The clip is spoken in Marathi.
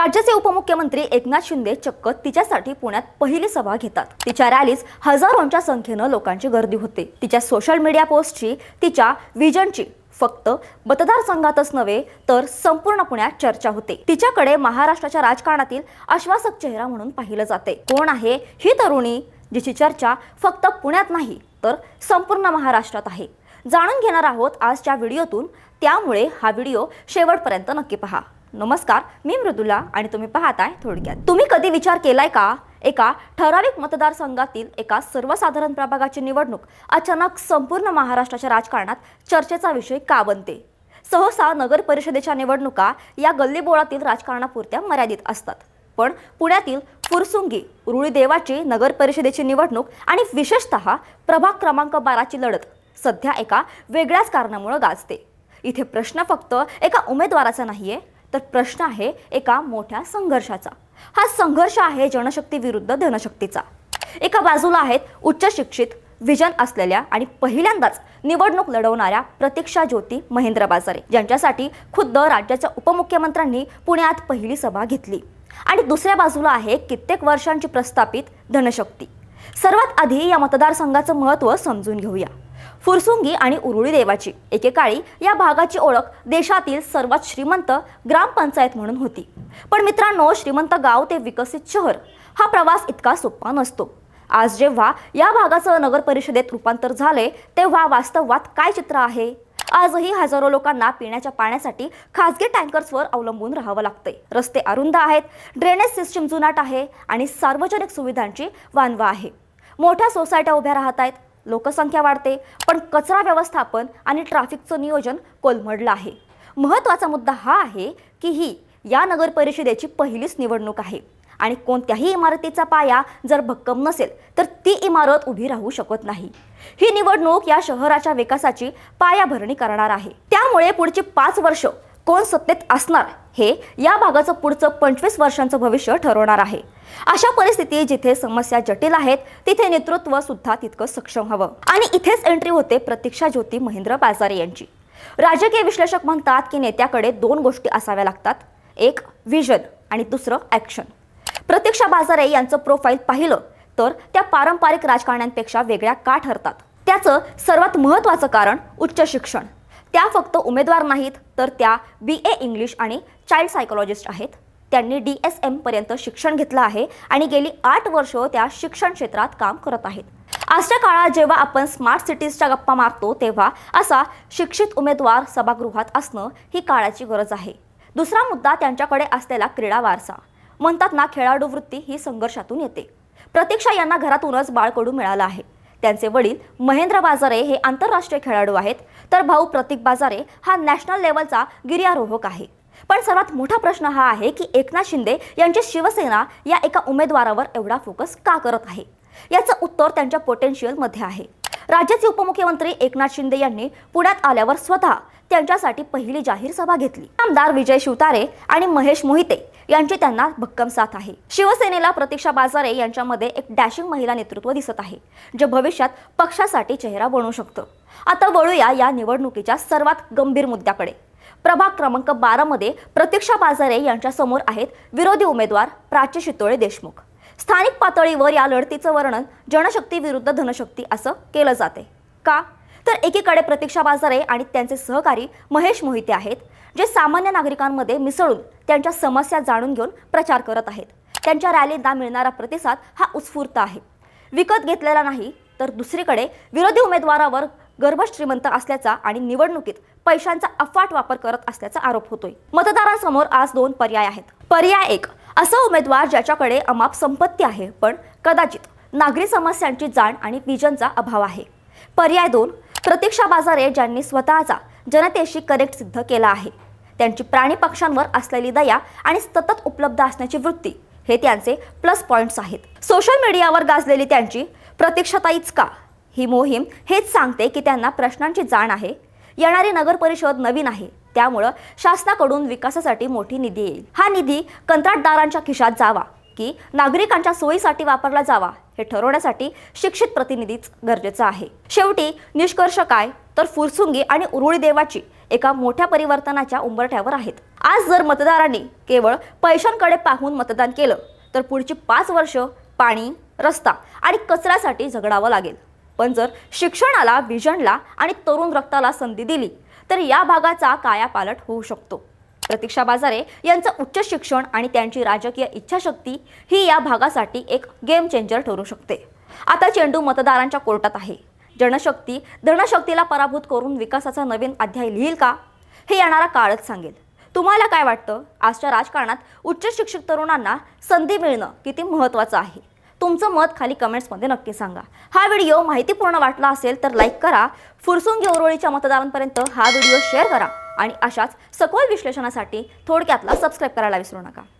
राज्याचे उपमुख्यमंत्री एकनाथ शिंदे चक्क तिच्यासाठी पुण्यात पहिली सभा घेतात। तिच्या रॅलीज हजारोंच्या संख्येने लोकांची गर्दी होते। तिच्या सोशल मीडिया पोस्टची, तिच्या विजनची फक्त मतदारसंघातच नव्हे तर संपूर्ण पुण्यात चर्चा होते। तिच्याकडे महाराष्ट्राच्या राजकारणातील आश्वासक चेहरा म्हणून पाहिलं जाते। कोण आहे ही तरुणी जिची चर्चा फक्त पुण्यात नाही तर संपूर्ण महाराष्ट्रात आहे? जाणून घेणार आहोत आजच्या व्हिडिओतून, त्यामुळे हा व्हिडिओ शेवटपर्यंत नक्की पहा। नमस्कार, मी मृदुला आणि तुम्ही पाहताय थोडक्यात। तुम्ही कधी विचार केलाय का, एका ठराविक मतदारसंघातील एका सर्वसाधारण प्रभागाची निवडणूक अचानक संपूर्ण महाराष्ट्राच्या राजकारणात चर्चेचा विषय का बनते? सहसा नगर परिषदेच्या निवडणुका या गल्लीबोळातील राजकारणापुरत्या मर्यादित असतात, पण पुण्यातील फुरसुंगी उरुळी देवाची नगर परिषदेची निवडणूक आणि विशेषतः प्रभाग क्रमांक 12 ची लढत सध्या एका वेगळ्याच कारणामुळे गाजते। इथे प्रश्न फक्त एका उमेदवाराचा नाहीये, तर प्रश्न आहे एका मोठ्या संघर्षाचा। हा संघर्ष आहे जनशक्ती विरुद्ध धनशक्तीचा। एका बाजूला आहेत उच्च शिक्षित, विजन असलेल्या आणि पहिल्यांदाच निवडणूक लढवणाऱ्या प्रतीक्षा ज्योती महेंद्र बाजारे, ज्यांच्यासाठी खुद्द राज्याच्या उपमुख्यमंत्र्यांनी पुण्यात पहिली सभा घेतली। आणि दुसऱ्या बाजूला आहे कित्येक वर्षांची प्रस्थापित धनशक्ती। सर्वात आधी या मतदारसंघाचं महत्त्व समजून घेऊया। फुरसुंगी आणि उरुळी देवाची एकेकाळी या भागाची ओळख देशातील सर्वात श्रीमंत ग्रामपंचायत म्हणून होती। पण मित्रांनो, श्रीमंत गाव ते विकसित शहर हा प्रवास इतका सोपा नसतो। आज जेव्हा या भागाचं नगर परिषदेत रूपांतर झाले, तेव्हा वास्तवात काय चित्र आहे? आजही हजारो लोकांना पिण्याच्या पाण्यासाठी खासगी टँकर्सवर अवलंबून राहावं लागतंय। रस्ते अरुंद आहेत, ड्रेनेज सिस्टीम जुनाट आहे आणि सार्वजनिक सुविधांची वानवा आहे। मोठ्या सोसायट्या उभ्या राहत आहेत, लोकसंख्या वाढते, पण कचरा व्यवस्थापन आणि ट्रॅफिकचं नियोजन कोलमडलं आहे। महत्त्वाचा मुद्दा हा आहे की ही या नगर परिषदेची पहिलीच निवडणूक आहे आणि कोणत्याही इमारतीचा पाया जर भक्कम नसेल तर ती इमारत उभी राहू शकत नाही। ही निवडणूक या शहराच्या विकासाची पायाभरणी करणार आहे। त्यामुळे पुढची 5 वर्ष कोण सत्तेत असणार हे या भागाचं पुढचं 25 वर्षांचं भविष्य ठरवणार आहे। अशा परिस्थितीत जिथे समस्या जटिल आहेत, तिथे नेतृत्व सुद्धा तितकं सक्षम हवं। आणि इथेच एंट्री होते प्रतीक्षा ज्योती महेंद्र बाजारे यांची। राजकीय विश्लेषक म्हणतात की नेत्याकडे 2 गोष्टी असाव्या लागतात, एक विजन आणि दुसरं ॲक्शन। प्रतीक्षा बाजारे यांचं प्रोफाईल पाहिलं तर त्या पारंपरिक राजकारण्यांपेक्षा वेगळ्या का ठरतात? त्याचं सर्वात महत्त्वाचं कारण उच्च शिक्षण। त्या फक्त उमेदवार नाहीत, तर त्या BA इंग्लिश आणि चाइल्ड सायकोलॉजिस्ट आहेत। त्यांनी DSM पर्यंत शिक्षण घेतलं आहे आणि गेली 8 वर्ष त्या शिक्षण क्षेत्रात काम करत आहेत। आजच्या काळात जेव्हा आपण स्मार्ट सिटीजच्या गप्पा मारतो, तेव्हा असा शिक्षित उमेदवार सभागृहात असणं ही काळाची गरज आहे। दुसरा मुद्दा त्यांच्याकडे असलेला क्रीडा वारसा। म्हणतात ना, खेळाडू वृत्ती ही संघर्षातून येते। प्रतीक्षा यांना घरातूनच बाळकडू मिळालं आहे। त्यांचे वडील महेंद्र बाजारे हे आंतरराष्ट्रीय खेळाडू आहेत, तर भाऊ प्रतीक बाजारे हा नॅशनल लेवलचा गिर्यारोहक आहे। पण सर्वात मोठा प्रश्न हा आहे की एकनाथ शिंदे यांची शिवसेना या एका उमेदवारावर एवढा फोकस का करत आहे? याचं उत्तर त्यांच्या पोटेन्शियलमध्ये आहे। राज्याचे उपमुख्यमंत्री एकनाथ शिंदे यांनी पुण्यात आल्यावर स्वतः त्यांच्यासाठी पहिली जाहीर सभा घेतली। आमदार विजय शिवतारे आणि महेश मोहिते यांची त्यांना भक्कम साथ आहे। शिवसेनेला प्रतीक्षा बाजारे यांच्यामध्ये एक डॅशिंग महिला नेतृत्व दिसत आहे, जे भविष्यात पक्षासाठी चेहरा बनू शकतं। आता वळूया या निवडणुकीच्या सर्वात गंभीर मुद्द्याकडे। प्रभाग क्रमांक 12 मध्ये प्रतीक्षा बाजारे यांच्या समोर आहेत विरोधी उमेदवार प्राची शितोळे देशमुख। स्थानिक पातळीवर या लढतीचं वर्णन जनशक्ती विरुद्ध धनशक्ती असं केलं जाते। का? तर एकीकडे प्रतीक्षा बाजारे आणि त्यांचे सहकारी महेश मोहिते आहेत, जे सामान्य नागरिकांमध्ये मिसळून त्यांच्या समस्या जाणून घेऊन प्रचार करत आहेत। त्यांच्या रॅलींना मिळणारा प्रतिसाद हा उत्स्फूर्त आहे, विकत घेतलेला नाही। तर दुसरीकडे विरोधी उमेदवारावर गर्भश्रीमंत असल्याचा आणि निवडणुकीत पैशांचा अफाट वापर करत असल्याचा आरोप होतोय। मतदारांसमोर आज 2 पर्याय आहेत। पर्याय 1, असा उमेदवार ज्याच्याकडे अमाप संपत्ती आहे, पण कदाचित नागरी समस्यांची जाण आणि विजनचा अभाव आहे। पर्याय 2, प्रतीक्षा बाजारे ज्यांनी स्वतःचा जनतेशी कनेक्ट सिद्ध केला आहे। त्यांची प्राणी पक्षांवर असलेली दया आणि सतत उपलब्ध असण्याची वृत्ती हे त्यांचे प्लस पॉइंट्स आहेत। सोशल मीडियावर गाजलेली त्यांची प्रतीक्षाताईच का ही मोहीम हेच सांगते की त्यांना प्रश्नांची जाण आहे। येणारी नगर परिषद नवीन आहे, त्यामुळे शासनाकडून विकासासाठी मोठी निधी येईल। हा निधी कंत्राटदारांच्या खिशात जावा नक्की नागरिकांच्या सोयीसाठी वापरला जावा हे ठरवण्यासाठी शिक्षित प्रतिनिधीच गरजेचा आहे। शेवटी निष्कर्ष काय तर फुरसुंगी आणि उरुळी देवाची एका मोठ्या परिवर्तनाच्या उंबरठ्यावर आहेत। आज जर मतदारांनी केवळ पैशांकडे पाहून मतदान केलं तर पुढची 5 वर्ष पाणी, रस्ता आणि कचऱ्यासाठी झगडावं लागेल। पण जर शिक्षणाला, विजनला आणि तरुण रक्ताला संधी दिली तर या भागाचा कायापालट होऊ शकतो। प्रतीक्षा बाजारे यांचं उच्च शिक्षण आणि त्यांची राजकीय इच्छाशक्ती ही या भागासाठी एक गेम चेंजर ठरू शकते। आता चेंडू मतदारांच्या कोर्टात आहे। जनशक्ती धनशक्तीला पराभूत करून विकासाचा नवीन अध्याय लिहिल का हे येणारा काळच सांगेल। तुम्हाला काय वाटतं? आजच्या राजकारणात उच्च शिक्षित तरुणांना संधी मिळणं किती महत्त्वाचं आहे? तुमचं मत खाली कमेंट्समध्ये नक्की सांगा। हा व्हिडिओ माहितीपूर्ण वाटला असेल तर लाईक करा, फुरसुंगी उरुळीच्या मतदारांपर्यंत हा व्हिडिओ शेअर करा आणि अशाच सखोल विश्लेषणासाठी थोडक्यातला सबस्क्राईब करायला विसरू नका।